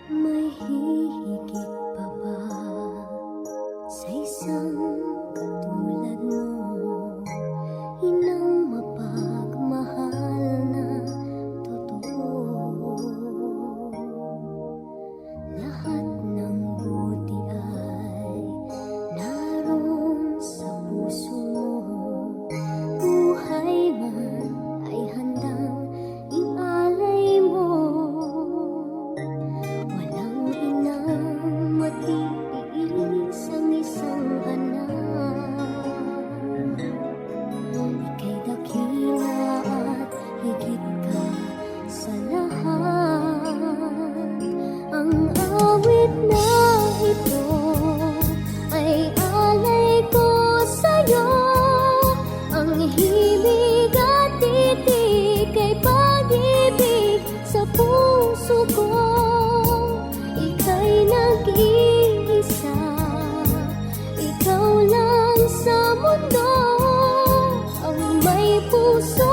May hihigit pa ba sa isang katulad mo? Inang mapagmahal na totoo. Lahat ng buti ay naroon sa puso mo. Buhay man ay handang ialay mo. Walang inang matiis ang isang anak. Ika'y dakila at higit ka sa lahat. Ang awit na ito ay alay ko sa'yo. Ang himig at titik ay pag-ibig sa puso ko. Ika'y nag-iisa, ikaw lang sa mundo ang may puso